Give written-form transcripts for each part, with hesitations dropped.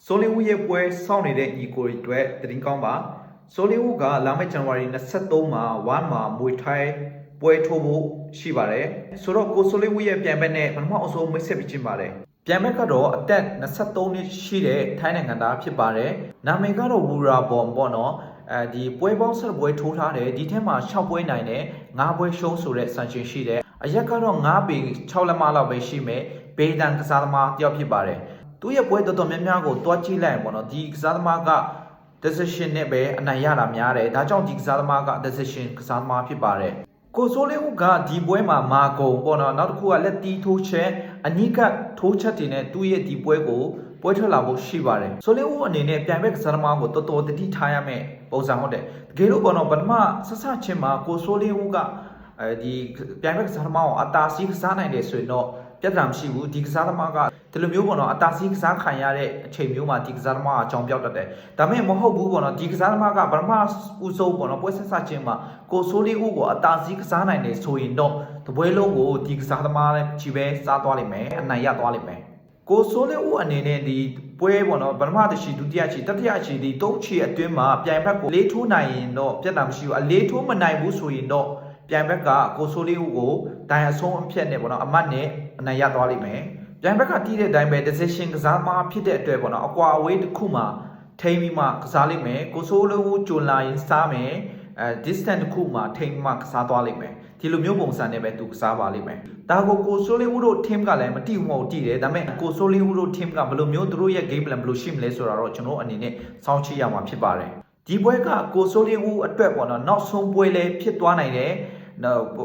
ဆိုလီဝူရဲ့ပွဲစောင့်နေတဲ့ညီကိုတွေအတွက်သတင်းကောင်းပါဆိုလီဝူကလာမယ့်ဇန်နဝါရီ23မှာ1မှာမွေထိုင်းပွဲထိုးဖို့ရှိပါတယ်ဆိုတော့ကိုဆိုလီဝူရဲ့ပြန်ဘက်နဲ့ပထမအဆုံးမိတ်ဆက်ပြီးချင်းပါတယ်ပြန်ဘက်ကတော့အသက်23နှစ်ရှိတဲ့ထိုင်းနိုင်ငံသားဖြစ်ပါတယ်နာမည်ကတော့ဝူရာဘွန်ပေါ့နော်ဒီပွဲပေါင်းဆက်ပွဲထိုးထားတယ်ဒီထဲမှာ6ပွဲနိုင်တယ်9ပွဲရှုံးဆိုတဲ့စံချိန်ရှိတယ်အရက်ကတော့9ပေ6လက်မလောက်ပဲရှိမယ်ဘေးဒန်ကစားသမားတယောက်ဖြစ်ပါတယ်သူရဲ့ပွဲတော်တော်များများကိုတွားကြည့်လိုက်ရင်ပေါ့နော်ဒီကစားသမားက decision နဲ့ပဲအနိုင်ရတာများတယ်ဒါကြောင့်ဒီကစားသမားက decision ကစားသမားဖြစ်ပါတယ်ကိုဆိုလီဝူကဒီပွဲမှာမာကုံပေါ့နော်နောက်တစ်ခုကလက်တီးထိုးချက်အနိကထိုးချက်တွေနဲ့သူ့ရဲ့ဒီပွဲကိုပွဲထွက်လာဖို့ရှိပါတယ်ဆိုလီဝူအနေနဲ့ပြိုင်ဘက်ကစားသမားကိုတော်တော်တတိထားရမယ်ပုံစံဟုတ်တယ်တကယ်လို့ပေါ့နော်ပထမဆက်စချင်းမှာကိုဆိုလီဝူကဒီပြိုင်ဘက်ကစားသမားကိုအတားစီးကစားနိုင်တယ်ဆိုရင်တော့ပြဿနာမရှိဘူးဒီကစားသမားကဒီလိုမျိုးပေါ့နော်အတားစီးကစားခံရတဲ့အချိန်မျိုးမှာဒီကစားသမားအကြောင်းပြောက်တတ်တယ်ဒါပေမဲ့မဟုတ်ဘူးပေါ့နော်ဒီကစားသမားကပထမဦးဆုံးပေါ့နော်ပွဲဆက်စချင်းမှာကိုဆိုလီဝူကိုအတားစီးကစားနိုင်တယ်ဆိုရင်တော့တပွဲလုံးကိုဒီကစားသမားနဲ့ကြီးပဲစားသွားလိမ့်မယ်အနိုင်ရသွားလိမ့်မယ်ကိုဆိုလီဝူအနေနဲ့ဒီပွဲပေါ့နော်ပထမတစ်ချီဒုတိယချီတတိယချီဒီ၃ချီအတွင်းမှာပြိုင်ဘက်ကိုလေးထိုးနိုင်ရင်တော့ပြဿနာမရှိဘူးအလေးထိုးမနိုင်ဘူးဆိုရင်တော့ပြိုင်ဘက်ကကိုဆိုလီဝူကိုတိုင်အဆုံးအဖြတ်နဲ့ပေါ့နော်အမတ်နဲ့အနိုင်ရသွားလိမ့်မယ်ပြိုင်ဘက်ကတီးတဲ့အတိုင်းပဲ decision ကစားမှာဖြစ်တဲ့အတွက်ပေါ့နော်အကွာအဝေးတစ်ခုမှာထိန်းပြီးမှကစားလိမ့်မယ်ကိုဆိုလီဝူဂျွန်လာရင်စားမယ်distance တစ်ခုမှာထိန်းမှကစားသွားလိမ့်မယ်ဒီလိုမျိုးပုံစံနဲ့ပဲသူကစားပါလိမ့်မယ်ဒါကိုဆိုလီဝူတို့ team ကလည်းမတိဘူးမဟုတ်တိတယ်ဒါပေမဲ့ကိုဆိုလီဝူတို့ team ကဘယ်လိုမျိုးသူတို့ရဲ့ game plan ဘယ်လိုရှိမလဲဆိုတာတော့ကျွန်တော်အနေနဲ့စောင့်ကြည့်ရမှာဖြစ်ပါတယ်ဒီပွဲကကိုဆိုလီဝူအတွက်ပေါ့နော်နောက်ဆုံးပွဲလည်းဖြစ်သွားနိုင်တယ်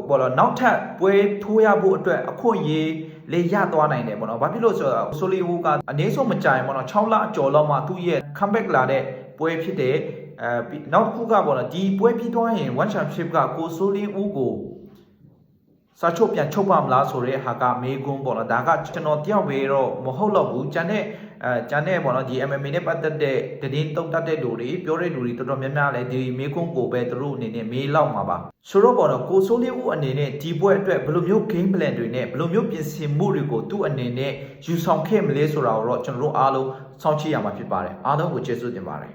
ပေါ့နော်နောက်ထပ်ပွဲထိုးရဖို့အတွက်အခွင့်အရေးလေးရသွားနိုင်တယ်ပေါ့နော်ဘာဖြစ်လို့ဆိုတော့ဆိုလီဝူကအနည်းဆုံးမကြိုင်ပေါ့နော်6လအကျော်လောက်မှသူ့ရဲ့ comeback လာတဲ့ပွဲဖြစ်တဲ့နောက်တစ်ခုကပေါ့နော်ဒီပွဲပြီးသွားရင် one championship ကကိုဆိုလီဝူကိုစာချုပ်ပြန်ချုပ်ပါမလားဆိုတဲ့ဟာကမေးခွန်းပေါ့နော်ဒါကကျွန်တော်တယောက်ပဲတော့မဟုတ်တော့ဘူးကျန်တဲ့ပေါ့နော်ဒီ MMA နဲ့ပတ်သက်တဲ့သတင်းတုံ့တက်တဲ့လူတွေပြောတဲ့လူတွေတော်တော်များများလည်းဒီမေးခွန်းကိုပဲသူတို့အနေနဲ့မေးလောက်မှာပါဆိုတော့ပေါ့နော်ကိုဆိုလီဝူအနေနဲ့ဒီပွဲအတွက်ဘယ်လိုမျိုး game plan တွေနဲ့ဘယ်လိုမျိုးပြင်ဆင်မှုတွေကိုသူ့အနေနဲ့ယူဆောင်ခဲ့မလဲဆိုတာကိုတော့ကျွန်တော်တို့အားလုံးစောင့်ကြည့်ရမှာဖြစ်ပါတယ်အားလုံးကိုကျေးဇူးတင်ပါတယ်